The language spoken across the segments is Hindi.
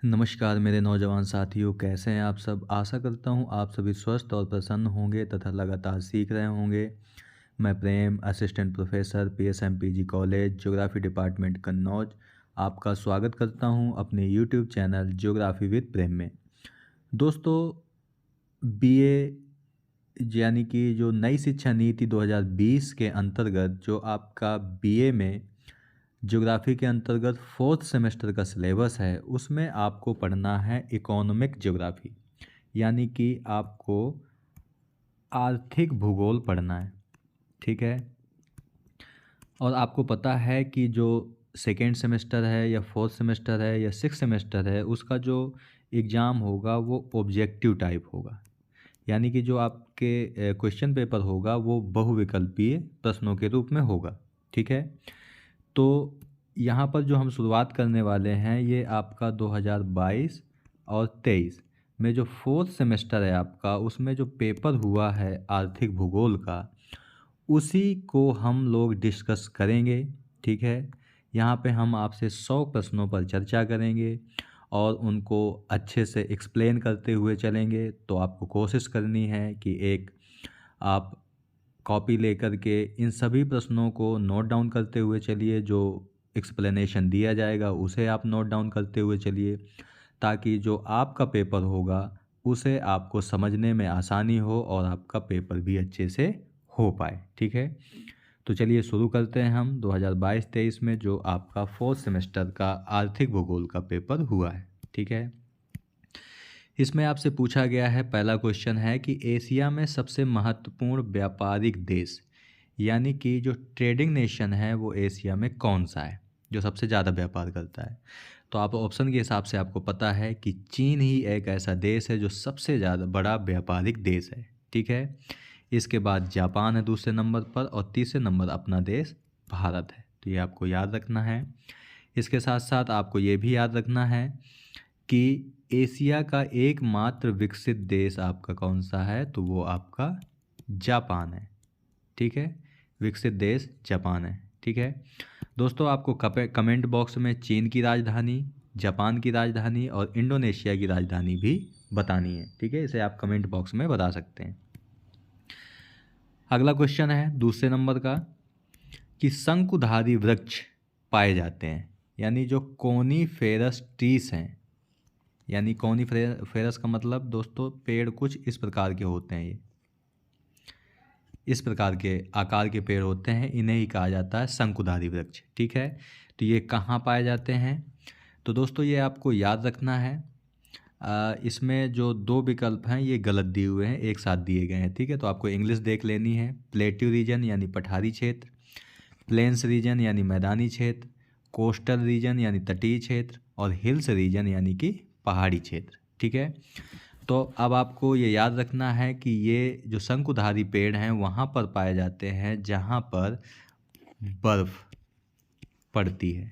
नमस्कार मेरे नौजवान साथियों, कैसे हैं आप सब। आशा करता हूं आप सभी स्वस्थ और प्रसन्न होंगे तथा लगातार सीख रहे होंगे। मैं Prem, assistant professor, PSMPG college, geography department Kannauj, आपका स्वागत करता हूं अपने YouTube channel geography with Prem में। दोस्तों, बीए यानी कि जो नई शिक्षा नीति 2020 के अंतर्गत जो आपका बीए में ज्योग्राफी के अंतर्गत फोर्थ सेमेस्टर का सिलेबस है, उसमें आपको पढ़ना है इकोनॉमिक ज्योग्राफी, यानी कि आपको आर्थिक भूगोल पढ़ना है। ठीक है। और आपको पता है कि जो सेकेंड सेमेस्टर है या फोर्थ सेमेस्टर है या सिक्स सेमेस्टर है, उसका जो एग्ज़ाम होगा वो ऑब्जेक्टिव टाइप होगा, यानी कि जो आपके क्वेश्चन पेपर होगा वो बहुविकल्पीय प्रश्नों के रूप में होगा। ठीक है। तो यहाँ पर जो हम शुरुआत करने वाले हैं, ये आपका 2022 और 23 में जो फोर्थ सेमेस्टर है आपका, उसमें जो पेपर हुआ है आर्थिक भूगोल का, उसी को हम लोग डिस्कस करेंगे। ठीक है। यहाँ पे हम आपसे 100 प्रश्नों पर चर्चा करेंगे और उनको अच्छे से एक्सप्लेन करते हुए चलेंगे। तो आपको कोशिश करनी है कि एक आप कॉपी लेकर के इन सभी प्रश्नों को नोट डाउन करते हुए चलिए। जो एक्सप्लेनेशन दिया जाएगा उसे आप नोट डाउन करते हुए चलिए, ताकि जो आपका पेपर होगा उसे आपको समझने में आसानी हो और आपका पेपर भी अच्छे से हो पाए। ठीक है। तो चलिए शुरू करते हैं हम 2022-23 में जो आपका फोर्थ सेमेस्टर का आर्थिक भूगोल का पेपर हुआ है। ठीक है। इसमें आपसे पूछा गया है, पहला क्वेश्चन है कि एशिया में सबसे महत्वपूर्ण व्यापारिक देश, यानी कि जो ट्रेडिंग नेशन है वो एशिया में कौन सा है, जो सबसे ज़्यादा व्यापार करता है। तो आप ऑप्शन के हिसाब से आपको पता है कि चीन ही एक ऐसा देश है जो सबसे ज़्यादा बड़ा व्यापारिक देश है। ठीक है। इसके बाद जापान है दूसरे नंबर पर और तीसरे नंबर अपना देश भारत है। तो ये आपको याद रखना है। इसके साथ साथ आपको ये भी याद रखना है कि एशिया का एकमात्र विकसित देश आपका कौन सा है, तो वो आपका जापान है। ठीक है। विकसित देश जापान है। ठीक है। दोस्तों, आपको कमेंट बॉक्स में चीन की राजधानी, जापान की राजधानी और इंडोनेशिया की राजधानी भी बतानी है। ठीक है। इसे आप कमेंट बॉक्स में बता सकते हैं। अगला क्वेश्चन है दूसरे नंबर का कि शंकुधारी वृक्ष पाए जाते हैं, यानी जो कोनीफेरस ट्रीज हैं, यानी कोनीफेरस का मतलब दोस्तों पेड़ कुछ इस प्रकार के होते हैं। ये इस प्रकार के आकार के पेड़ होते हैं, इन्हें ही कहा जाता है शंकुधारी वृक्ष। ठीक है। तो ये कहाँ पाए जाते हैं, तो दोस्तों ये आपको याद रखना है। इसमें जो दो विकल्प हैं ये गलत दिए हुए हैं, एक साथ दिए गए हैं। ठीक है। तो आपको इंग्लिश देख लेनी है। प्लेट्यू रीजन यानी पठारी क्षेत्र, प्लेन्स रीजन यानी मैदानी क्षेत्र, कोस्टल रीजन यानी तटीय क्षेत्र और हिल्स रीजन यानी कि पहाड़ी क्षेत्र। ठीक है। तो अब आपको ये याद रखना है कि ये जो शंकुधारी पेड़ हैं वहाँ पर पाए जाते हैं जहाँ पर बर्फ़ पड़ती है।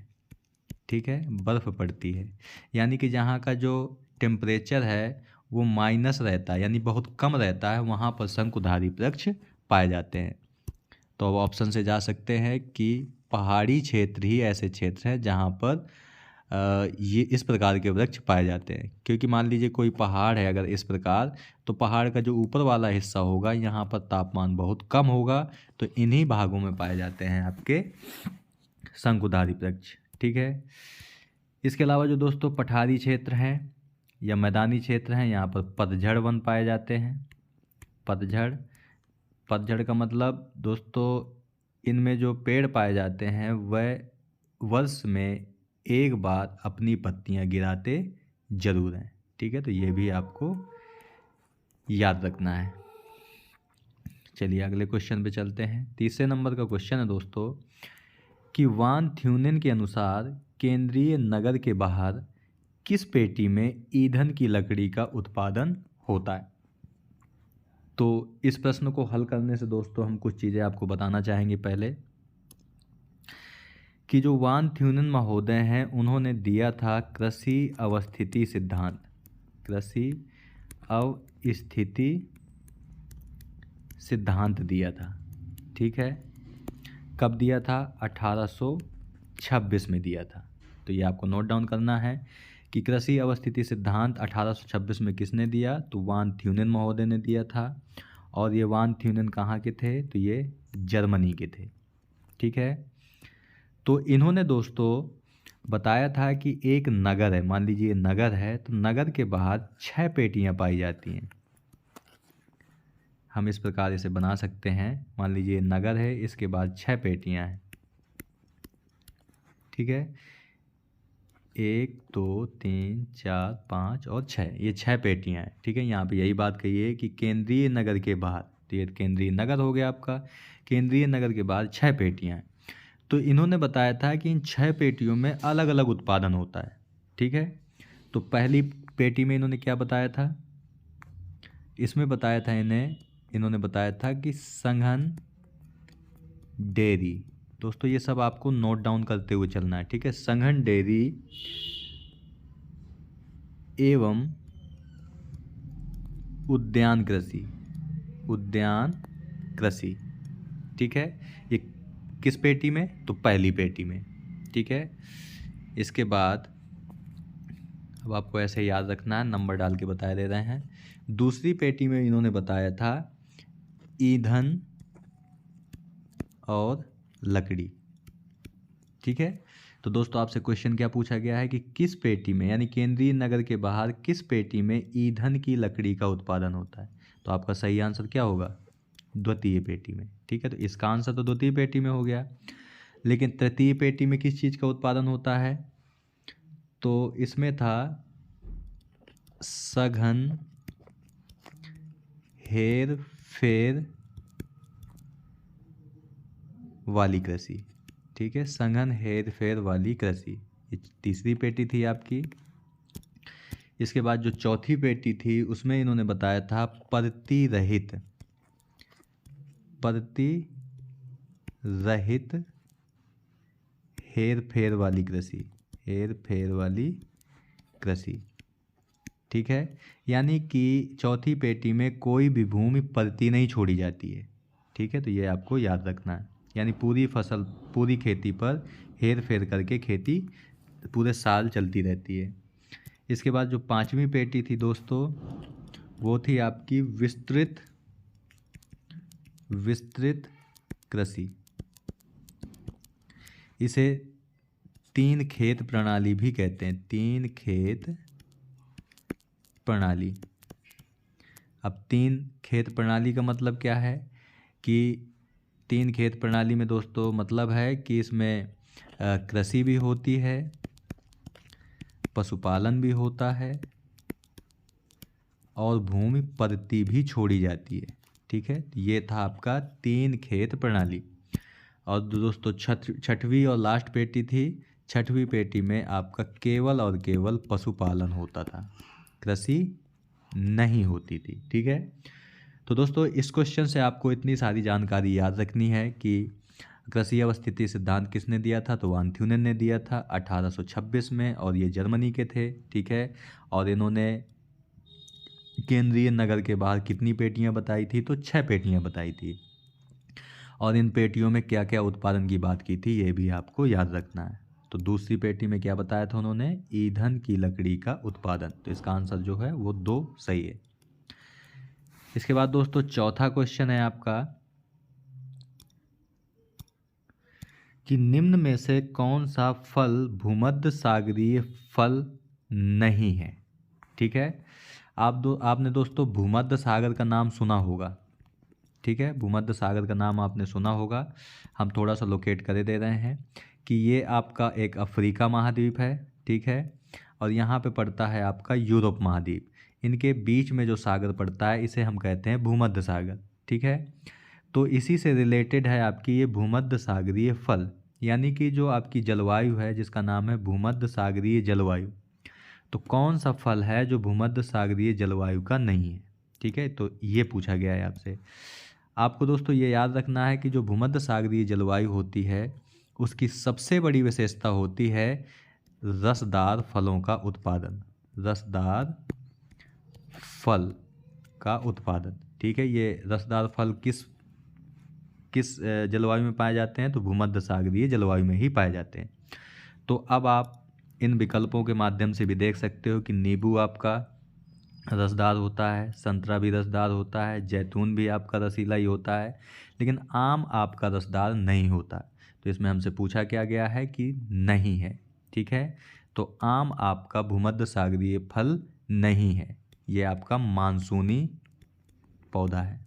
ठीक है। बर्फ़ पड़ती है, यानी कि जहाँ का जो टेम्परेचर है वो माइनस रहता है, यानी बहुत कम रहता है, वहाँ पर शंकुधारी वृक्ष पाए जाते हैं। तो अब ऑप्शन से जा सकते हैं कि पहाड़ी क्षेत्र ही ऐसे क्षेत्र हैं जहाँ पर ये इस प्रकार के वृक्ष पाए जाते हैं। क्योंकि मान लीजिए कोई पहाड़ है अगर इस प्रकार, तो पहाड़ का जो ऊपर वाला हिस्सा होगा यहाँ पर तापमान बहुत कम होगा, तो इन्हीं भागों में पाए जाते हैं आपके शंकुधारी वृक्ष। ठीक है। इसके अलावा जो दोस्तों पठारी क्षेत्र हैं या मैदानी क्षेत्र हैं, यहाँ पर पतझड़ वन पाए जाते हैं। पतझड़ पतझड़ का मतलब दोस्तों इनमें जो पेड़ पाए जाते हैं वह वर्ष में एक बार अपनी पत्तियां गिराते जरूर हैं। ठीक है। तो ये भी आपको याद रखना है। चलिए अगले क्वेश्चन पे चलते हैं। तीसरे नंबर का क्वेश्चन है दोस्तों कि वान थ्यूनेन के अनुसार केंद्रीय नगर के बाहर किस पेटी में ईंधन की लकड़ी का उत्पादन होता है। तो इस प्रश्न को हल करने से दोस्तों हम कुछ चीज़ें आपको बताना चाहेंगे। पहले कि जो वान थ्यूनेन महोदय हैं उन्होंने दिया था कृषि अवस्थिति सिद्धांत। कृषि अवस्थिति सिद्धांत दिया था। ठीक है। कब दिया था, 1826 में दिया था। तो ये आपको नोट डाउन करना है कि कृषि अवस्थिति सिद्धांत 1826 में किसने दिया, तो वान थ्यूनेन महोदय ने दिया था। और ये वान थ्यूनेन कहाँ के थे, तो ये जर्मनी के थे। ठीक है, तो इन्होंने दोस्तों बताया था कि एक नगर है, मान लीजिए नगर है, तो नगर के बाहर 6 पेटियां पाई जाती हैं। हम इस प्रकार इसे बना सकते हैं, मान लीजिए नगर है, इसके बाद 6 पेटियां हैं। ठीक है, 1 2 3 4 5 और 6, ये 6 पेटियां हैं। ठीक है, यहाँ पे यही बात कही है कि केंद्रीय नगर के बाहर, तो ये केंद्रीय नगर हो गया आपका, केंद्रीय नगर के बाहर 6 पेटियां हैं। तो इन्होंने बताया था कि इन 6 पेटियों में अलग अलग उत्पादन होता है। ठीक है, तो पहली पेटी में इन्होंने क्या बताया था, इसमें बताया था इन्होंने बताया था कि संघन डेयरी। दोस्तों ये सब आपको नोट डाउन करते हुए चलना है। ठीक है, संघन डेयरी एवं उद्यान कृषि, उद्यान कृषि। ठीक है, ये किस पेटी में, तो पहली पेटी में। ठीक है, इसके बाद अब आपको ऐसे याद रखना है, नंबर डाल के बता दे रहे हैं। दूसरी पेटी में इन्होंने बताया था ईंधन और लकड़ी। ठीक है, तो दोस्तों आपसे क्वेश्चन क्या पूछा गया है कि किस पेटी में, यानी केंद्रीय नगर के बाहर किस पेटी में ईंधन की लकड़ी का उत्पादन होता है, तो आपका सही आंसर क्या होगा, द्वितीय पेटी में। ठीक है, तो इसका आंसर तो द्वितीय पेटी में हो गया। लेकिन तृतीय पेटी में किस चीज़ का उत्पादन होता है, तो इसमें था सघन हेर फेर वाली कृषि। ठीक है, सघन हेर फेर वाली कृषि, ये तीसरी पेटी थी आपकी। इसके बाद जो चौथी पेटी थी उसमें इन्होंने बताया था परती रहित, परती रहित हेर फेर वाली कृषि, हेर फेर वाली कृषि। ठीक है, यानी कि चौथी पेटी में कोई भी भूमि परती नहीं छोड़ी जाती है। ठीक है, तो ये आपको याद रखना है, यानी पूरी फसल, पूरी खेती पर हेर फेर करके खेती पूरे साल चलती रहती है। इसके बाद जो पांचवी पेटी थी दोस्तों, वो थी आपकी विस्तृत कृषि। इसे 3 खेत प्रणाली भी कहते हैं, 3 खेत प्रणाली। अब 3 खेत प्रणाली का मतलब क्या है कि 3 खेत प्रणाली में दोस्तों मतलब है कि इसमें कृषि भी होती है, पशुपालन भी होता है और भूमि परती भी छोड़ी जाती है। ठीक है, ये था आपका 3 खेत प्रणाली। और दोस्तों छठवीं और लास्ट पेटी थी, छठवीं पेटी में आपका केवल और केवल पशुपालन होता था, कृषि नहीं होती थी। ठीक है, तो दोस्तों इस क्वेश्चन से आपको इतनी सारी जानकारी याद रखनी है कि कृषि अवस्थिति सिद्धांत किसने दिया था, तो वान थ्यूनेन ने दिया था 1826 में, और ये जर्मनी के थे। ठीक है, और इन्होंने केंद्रीय नगर के बाहर कितनी पेटियां बताई थी, तो 6 पेटियां बताई थी। और इन पेटियों में क्या क्या उत्पादन की बात की थी, ये भी आपको याद रखना है। तो दूसरी पेटी में क्या बताया था उन्होंने, ईंधन की लकड़ी का उत्पादन। तो इसका आंसर जो है वो 2 सही है। इसके बाद दोस्तों चौथा क्वेश्चन है आपका कि निम्न में से कौन सा फल भूमध्य सागरीय फल नहीं है। ठीक है, आपने दोस्तों भूमध्य सागर का नाम सुना होगा। ठीक है, भूमध्य सागर का नाम आपने सुना होगा। हम थोड़ा सा लोकेट कर दे रहे हैं कि ये आपका एक अफ्रीका महाद्वीप है। ठीक है, और यहाँ पे पड़ता है आपका यूरोप महाद्वीप। इनके बीच में जो सागर पड़ता है इसे हम कहते हैं भूमध्य सागर। ठीक है, तो इसी से रिलेटेड है आपकी ये भूमध्य सागरीय फल, यानी कि जो आपकी जलवायु है जिसका नाम है भूमध्य सागरीय जलवायु। तो कौन सा फल है जो भूमध्य सागरीय जलवायु का नहीं है। ठीक है, तो ये पूछा गया है आपसे। आपको दोस्तों ये याद रखना है कि जो भूमध्य सागरीय जलवायु होती है उसकी सबसे बड़ी विशेषता होती है रसदार फलों का उत्पादन, रसदार फल का उत्पादन। ठीक है, ये रसदार फल किस किस जलवायु में पाए जाते हैं, तो भूमध्य सागरीय जलवायु में ही पाए जाते हैं। तो अब आप इन विकल्पों के माध्यम से भी देख सकते हो कि नींबू आपका रसदार होता है, संतरा भी रसदार होता है, जैतून भी आपका रसीला ही होता है, लेकिन आम आपका रसदार नहीं होता। तो इसमें हमसे पूछा क्या गया है कि नहीं है। ठीक है, तो आम आपका भूमध्य सागरीय फल नहीं है, ये आपका मानसूनी पौधा है,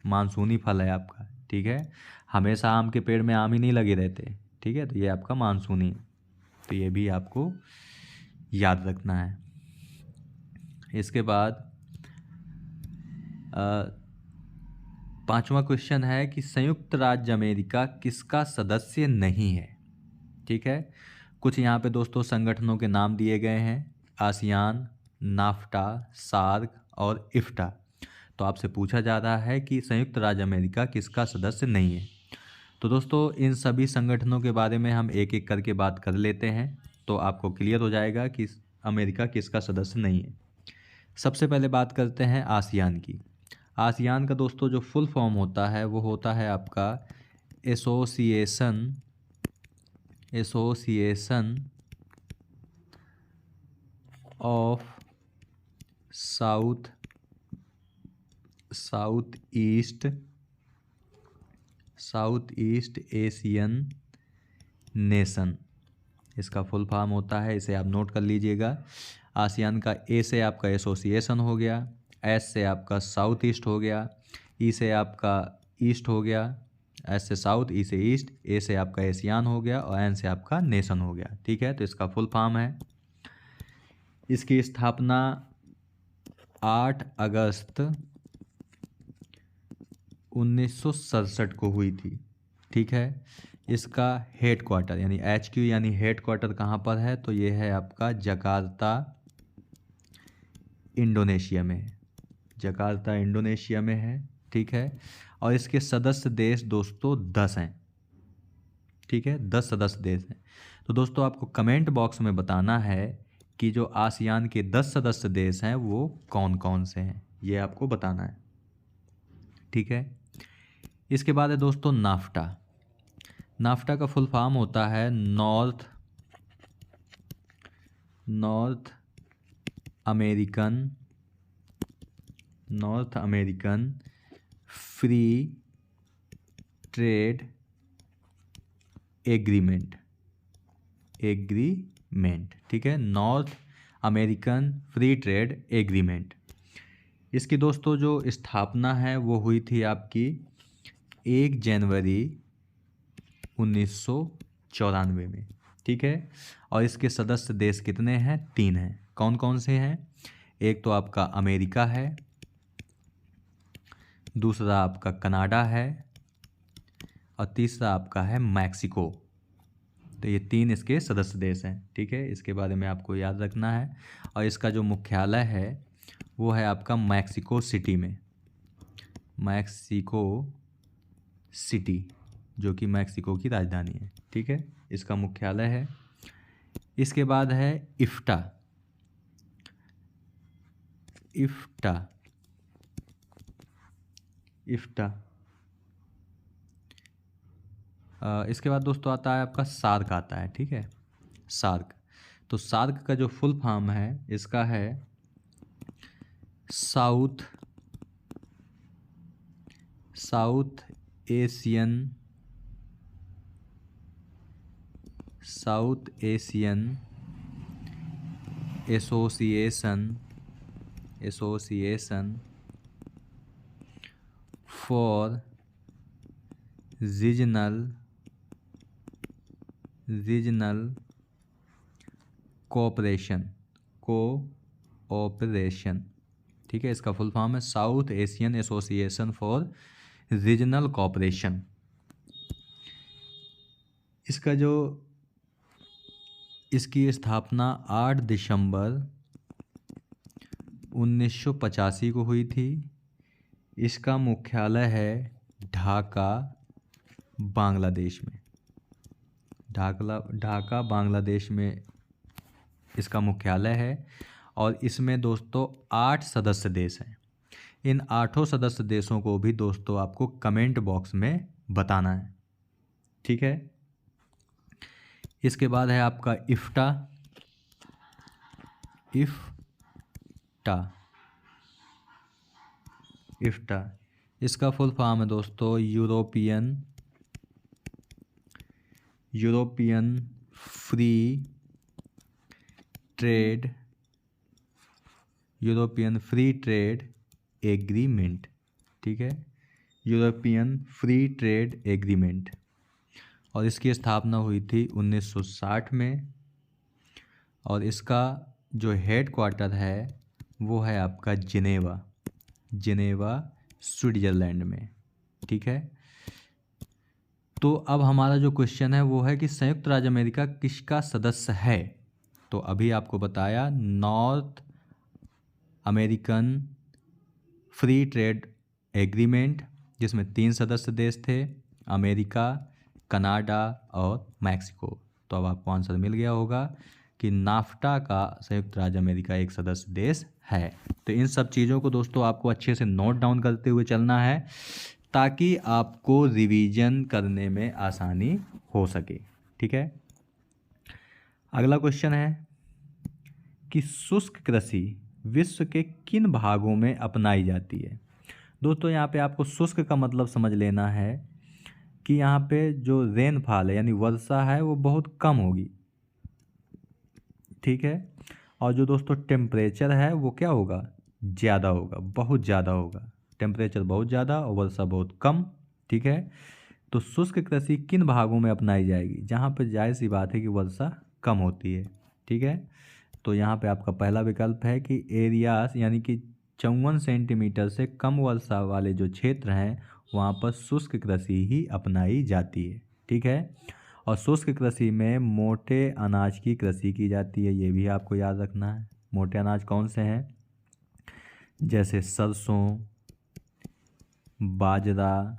मानसूनी फल है आपका। ठीक है, हमेशा आम के पेड़ में आम ही नहीं लगे रहते। ठीक है, तो ये आपका मानसूनी है, तो ये भी आपको याद रखना है। इसके बाद 5वां क्वेश्चन है कि संयुक्त राज्य अमेरिका किसका सदस्य नहीं है। ठीक है, कुछ यहाँ पे दोस्तों संगठनों के नाम दिए गए हैं, आसियान, नाफ्टा, सार्क और इफ्टा। तो आपसे पूछा जा रहा है कि संयुक्त राज्य अमेरिका किसका सदस्य नहीं है। तो दोस्तों इन सभी संगठनों के बारे में हम एक एक करके बात कर लेते हैं, तो आपको क्लियर हो जाएगा कि अमेरिका किसका सदस्य नहीं है। सबसे पहले बात करते हैं आसियान की। आसियान का दोस्तों जो फुल फॉर्म होता है वो होता है आपका association of south east Asian nation, इसका फुल फॉर्म होता है, इसे आप नोट कर लीजिएगा। आसियान का ए से आपका एसोसिएशन हो गया, एस से आपका साउथ ईस्ट हो गया, ई से आपका ईस्ट हो गया, एस से साउथ, ई से ईस्ट, ए से आपका एशियान हो गया और एन से आपका नेशन हो गया। ठीक है, तो इसका फुल फॉर्म है। इसकी स्थापना 8 अगस्त 1967 को हुई थी। ठीक है, इसका हेड क्वार्टर यानी HQ यानी हेड क्वार्टर कहाँ पर है, तो ये है आपका जकार्ता इंडोनेशिया में है, जकार्ता इंडोनेशिया में है। ठीक है, और इसके सदस्य देश दोस्तों 10 हैं। ठीक है, 10 सदस्य देश हैं। तो दोस्तों आपको कमेंट बॉक्स में बताना है कि जो आसियान के 10 सदस्य देश हैं वो कौन कौन से हैं, ये आपको बताना है। ठीक है, इसके बाद है दोस्तों नाफ्टा। नाफ्टा का फुल फॉर्म होता है north American free trade agreement. ठीक है, north American free trade agreement. इसकी दोस्तों जो स्थापना है वो हुई थी आपकी 1 जनवरी 1994 में। ठीक है, और इसके सदस्य देश कितने हैं, 3 हैं। कौन कौन से हैं, एक तो आपका अमेरिका है, दूसरा आपका कनाडा है और तीसरा आपका है मैक्सिको। तो ये 3 इसके सदस्य देश हैं। ठीक है, इसके बारे में आपको याद रखना है। और इसका जो मुख्यालय है वो है आपका मैक्सिको सिटी में, मैक्सिको सिटी जो कि मैक्सिको की राजधानी है। ठीक है, इसका मुख्यालय है। इसके बाद है इफ्टा। इसके बाद दोस्तों आता है आपका सार्क आता है। ठीक है, सार्क। तो सार्क का जो फुल फॉर्म है इसका है south Asian association for regional cooperation. ठीक है, इसका फुल फॉर्म है south Asian association for regional cooperation. इसकी स्थापना 8 दिसंबर 1985 को हुई थी। इसका मुख्यालय है ढाका बांग्लादेश में। ढाका बांग्लादेश में इसका मुख्यालय है और इसमें दोस्तों 8 सदस्य देश हैं। इन 8 सदस्य देशों को भी दोस्तों आपको कमेंट बॉक्स में बताना है। ठीक है, इसके बाद है आपका इफ्टा। इफ्टा। इफ्टा इसका फुल फॉर्म है दोस्तों यूरोपियन फ्री ट्रेड एग्रीमेंट। ठीक है, यूरोपियन फ्री ट्रेड एग्रीमेंट। और इसकी स्थापना हुई थी 1960 में। और इसका जो हेड क्वार्टर है वो है आपका जिनेवा स्विट्ज़रलैंड में। ठीक है, तो अब हमारा जो क्वेश्चन है वो है कि संयुक्त राज्य अमेरिका किसका सदस्य है। तो अभी आपको बताया north American free trade agreement, जिसमें 3 सदस्य देश थे, अमेरिका, कनाडा और मैक्सिको। तो अब आपको आंसर मिल गया होगा कि नाफ्टा का संयुक्त राज्य अमेरिका एक सदस्य देश है। तो इन सब चीज़ों को दोस्तों आपको अच्छे से नोट डाउन करते हुए चलना है ताकि आपको रिवीजन करने में आसानी हो सके। ठीक है, अगला क्वेश्चन है कि शुष्क कृषि विश्व के किन भागों में अपनाई जाती है। दोस्तों यहाँ पे आपको शुष्क का मतलब समझ लेना है कि यहाँ पे जो रेनफॉल है यानी वर्षा है वो बहुत कम होगी। ठीक है, और जो दोस्तों टेम्परेचर है वो क्या होगा, ज़्यादा होगा, बहुत ज़्यादा होगा। टेम्परेचर बहुत ज़्यादा और वर्षा बहुत कम। ठीक है, तो शुष्क कृषि किन भागों में अपनाई जाएगी, जहाँ पर जाहिर सी बात है कि वर्षा कम होती है। ठीक है, तो यहाँ पे आपका पहला विकल्प है कि एरियाज यानी कि 54 सेंटीमीटर से कम वर्षा वाले जो क्षेत्र हैं वहाँ पर शुष्क कृषि ही अपनाई जाती है। ठीक है, और शुष्क कृषि में मोटे अनाज की कृषि की जाती है, ये भी आपको याद रखना है। मोटे अनाज कौन से हैं, जैसे सरसों, बाजरा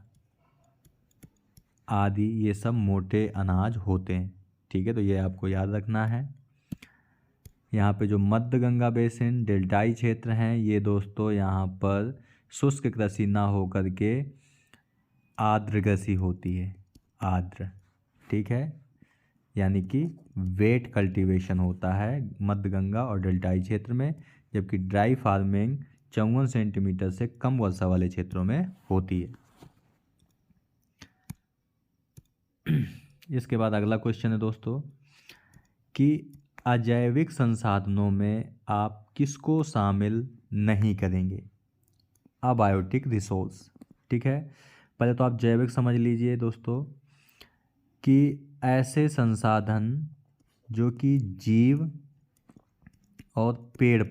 आदि, ये सब मोटे अनाज होते हैं। ठीक है, तो ये आपको याद रखना है। यहाँ पे जो मध्य गंगा बेसिन डेल्टाई क्षेत्र हैं ये दोस्तों यहाँ पर शुष्क कृषि ना हो करके आर्द्र कृषि होती है, आर्द्र। ठीक है, यानी कि वेट कल्टीवेशन होता है मध्य गंगा और डेल्टाई क्षेत्र में, जबकि ड्राई फार्मिंग 54 सेंटीमीटर से कम वर्षा वाले क्षेत्रों में होती है। इसके बाद अगला क्वेश्चन है दोस्तों कि अजैविक संसाधनों में आप किसको शामिल नहीं करेंगे, अबायोटिक रिसोर्स। ठीक है, पहले तो आप जैविक समझ लीजिए दोस्तों कि ऐसे संसाधन जो कि जीव और पेड़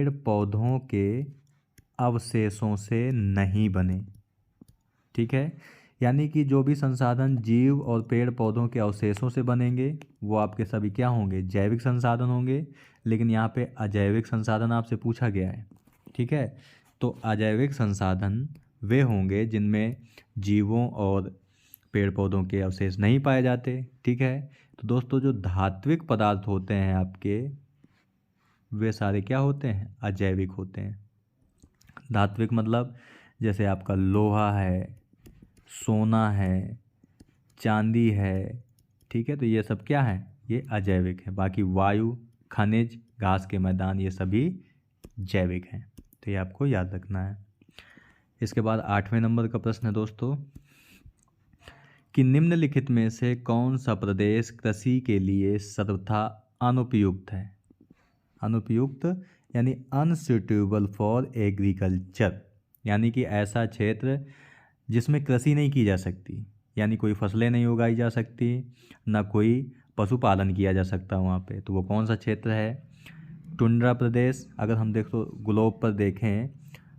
पौधों के अवशेषों से नहीं बने। ठीक है, यानी कि जो भी संसाधन जीव और पेड़ पौधों के अवशेषों से बनेंगे वो आपके सभी क्या होंगे, जैविक संसाधन होंगे। लेकिन यहाँ पे अजैविक संसाधन आपसे पूछा गया है। ठीक है, तो अजैविक संसाधन वे होंगे जिनमें जीवों और पेड़ पौधों के अवशेष नहीं पाए जाते। ठीक है, तो दोस्तों जो धात्विक पदार्थ होते हैं आपके वे सारे क्या होते हैं, अजैविक होते हैं। धात्विक मतलब जैसे आपका लोहा है, सोना है, चांदी है। ठीक है, तो ये सब क्या है, ये अजैविक है। बाकी वायु, खनिज, घास के मैदान ये सभी जैविक हैं। तो ये आपको याद रखना है। इसके बाद 8वें नंबर का प्रश्न है दोस्तों कि निम्नलिखित में से कौन सा प्रदेश कृषि के लिए सर्वथा अनुपयुक्त है। अनुपयुक्त यानी अनसुटेबल फॉर एग्रीकल्चर, यानी कि ऐसा क्षेत्र जिसमें कृषि नहीं की जा सकती, यानी कोई फसलें नहीं उगाई जा सकती, ना कोई पशुपालन किया जा सकता वहाँ पे। तो वो कौन सा क्षेत्र है, टुंड्रा प्रदेश। अगर हम देखो ग्लोब पर देखें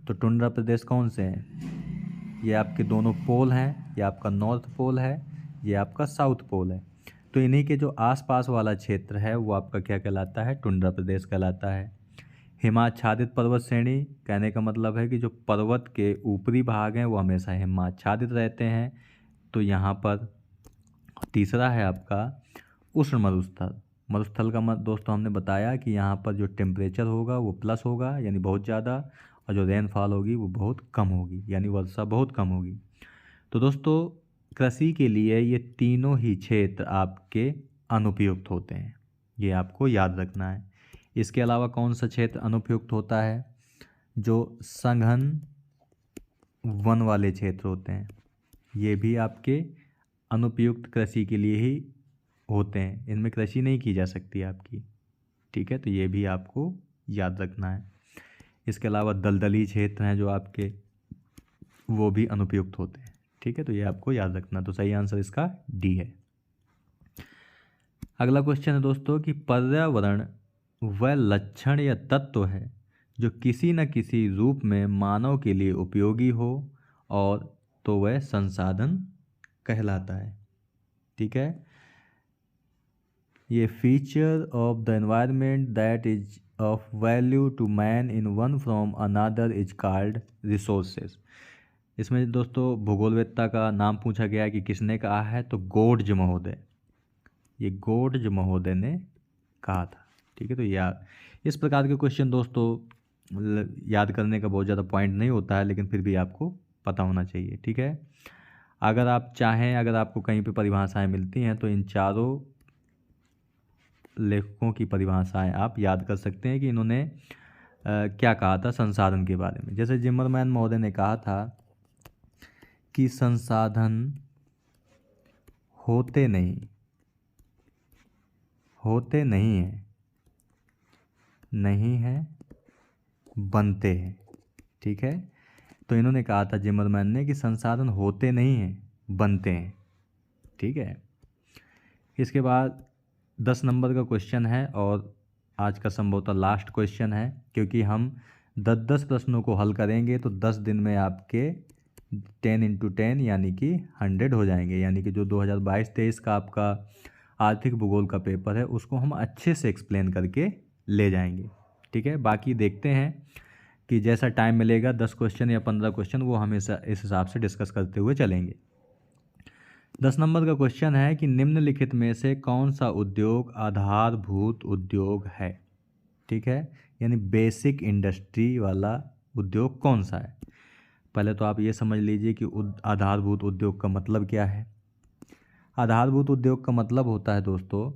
तो टुंड्रा प्रदेश कौन से हैं, ये आपके दोनों पोल हैं, ये आपका नॉर्थ पोल है, ये आपका साउथ पोल है। तो इन्हीं के जो आसपास वाला क्षेत्र है वो आपका क्या कहलाता है, टुंड्रा प्रदेश कहलाता है। हिमाच्छादित पर्वत श्रेणी, कहने का मतलब है कि जो पर्वत के ऊपरी भाग हैं वो हमेशा हिमाच्छादित रहते हैं। तो यहाँ पर तीसरा है आपका उष्ण मरुस्थल। मरुस्थल का मत दोस्तों हमने बताया कि यहाँ पर जो टेम्परेचर होगा वो प्लस होगा यानी बहुत ज़्यादा, और जो रेनफॉल होगी वो बहुत कम होगी यानी वर्षा बहुत कम होगी। तो दोस्तों कृषि के लिए ये तीनों ही क्षेत्र आपके अनुपयुक्त होते हैं। ये आपको याद रखना है। इसके अलावा कौन सा क्षेत्र अनुपयुक्त होता है? जो सघन वन वाले क्षेत्र होते हैं, ये भी आपके अनुपयुक्त कृषि के लिए ही होते हैं, इनमें कृषि नहीं की जा सकती आपकी। ठीक है, तो ये भी आपको याद रखना है। इसके अलावा दलदली क्षेत्र हैं जो आपके, वो भी अनुपयुक्त होते हैं। ठीक है, तो ये आपको याद रखना। तो सही आंसर इसका डी है। अगला क्वेश्चन है दोस्तों कि पर्यावरण वह लक्षण या तत्व है जो किसी न किसी रूप में मानव के लिए उपयोगी हो और तो वह संसाधन कहलाता है। ठीक है, ये feature of the environment that is of value to man in one from another is called resources. इसमें दोस्तों भूगोलवेत्ता का नाम पूछा गया है कि किसने कहा है, तो गोड्ज महोदय, ये गोड्ज महोदय ने कहा था। ठीक है, तो याद इस प्रकार के क्वेश्चन दोस्तों याद करने का बहुत ज़्यादा पॉइंट नहीं होता है, लेकिन फिर भी आपको पता होना चाहिए। ठीक है, अगर आप चाहें, अगर आपको कहीं पे परिभाषाएं मिलती हैं तो इन चारों लेखकों की परिभाषाएं आप याद कर सकते हैं कि इन्होंने क्या कहा था संसाधन के बारे में। जैसे जिमरमैन महोदय ने कहा था कि संसाधन होते नहीं हैं, नहीं है, बनते हैं। ठीक है, तो इन्होंने कहा था जिमरमैन ने कि संसाधन होते नहीं हैं, बनते हैं। ठीक है, इसके बाद 10 नंबर का क्वेश्चन है और आज का संभवतः लास्ट क्वेश्चन है, क्योंकि हम 10-10 प्रश्नों को हल करेंगे तो 10 दिन में आपके 10 × 10 यानी कि 100 हो जाएंगे। यानी कि जो 2022-23 का आपका आर्थिक भूगोल का पेपर है उसको हम अच्छे से एक्सप्लेन करके ले जाएंगे। ठीक है, बाकी देखते हैं कि जैसा टाइम मिलेगा 10 क्वेश्चन या 15 क्वेश्चन वो हमेशा इस हिसाब से डिस्कस करते हुए चलेंगे। 10 नंबर का क्वेश्चन है कि निम्नलिखित में से कौन सा उद्योग आधारभूत उद्योग है। ठीक है, यानी बेसिक इंडस्ट्री वाला उद्योग कौन सा है। पहले तो आप ये समझ लीजिए कि आधारभूत उद्योग का मतलब क्या है। आधारभूत उद्योग का मतलब होता है दोस्तों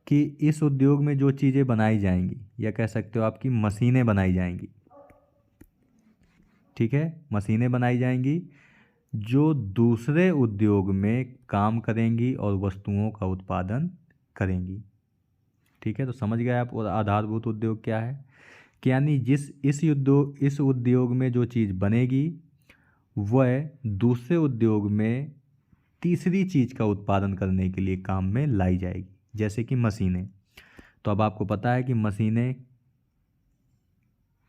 कि इस उद्योग में जो चीज़ें बनाई जाएंगी, या कह सकते हो आपकी मशीनें बनाई जाएंगी। ठीक है, मशीनें बनाई जाएंगी जो दूसरे उद्योग में काम करेंगी और वस्तुओं का उत्पादन करेंगी। ठीक है, तो समझ गए आप आधारभूत उद्योग क्या है। कि यानी इस उद्योग में जो चीज़ बनेगी वह दूसरे उद्योग में तीसरी चीज़ का उत्पादन करने के लिए काम में लाई जाएगी, जैसे कि मशीनें। तो अब आपको पता है कि मशीनें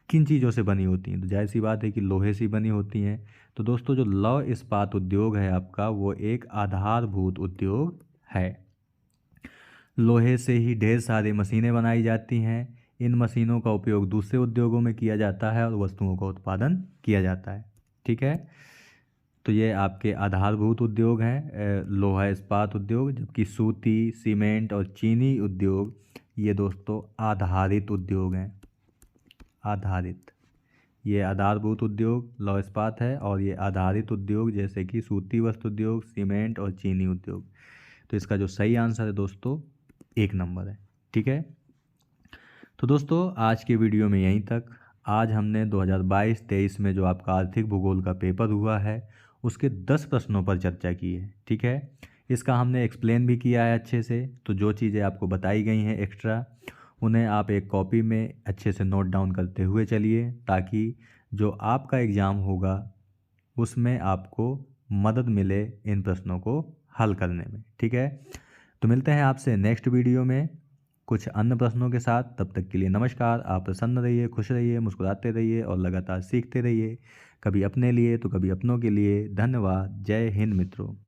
किन चीज़ों से बनी होती हैं, तो जाहिर सी बात है कि लोहे से बनी होती हैं। तो दोस्तों जो लौह इस्पात उद्योग है आपका, वो एक आधारभूत उद्योग है। लोहे से ही ढेर सारी मशीनें बनाई जाती हैं। इन मशीनों का उपयोग दूसरे उद्योगों में किया जाता है और वस्तुओं का उत्पादन किया जाता है। ठीक है, तो ये आपके आधारभूत उद्योग हैं, लोहा इस्पात उद्योग। जबकि सूती, सीमेंट और चीनी उद्योग ये दोस्तों आधारित उद्योग हैं। आधारित, ये आधारभूत उद्योग लौह इस्पात है और ये आधारित उद्योग जैसे कि सूती वस्त्र उद्योग, सीमेंट और चीनी उद्योग। तो इसका जो सही आंसर है दोस्तों 1 नंबर है। ठीक है, तो दोस्तों आज के वीडियो में यहीं तक। आज हमने 2022-23 में जो आपका आर्थिक भूगोल का पेपर हुआ है उसके 10 प्रश्नों पर चर्चा की है। ठीक है, इसका हमने एक्सप्लेन भी किया है अच्छे से। तो जो चीज़ें आपको बताई गई हैं एक्स्ट्रा, उन्हें आप एक कॉपी में अच्छे से नोट डाउन करते हुए चलिए, ताकि जो आपका एग्ज़ाम होगा उसमें आपको मदद मिले इन प्रश्नों को हल करने में। ठीक है, तो मिलते हैं आपसे नेक्स्ट वीडियो में कुछ अन्य प्रश्नों के साथ। तब तक के लिए नमस्कार। आप प्रसन्न रहिए, खुश रहिए, मुस्कुराते रहिए और लगातार सीखते रहिए, कभी अपने लिए तो कभी अपनों के लिए। धन्यवाद। जय हिंद मित्रों।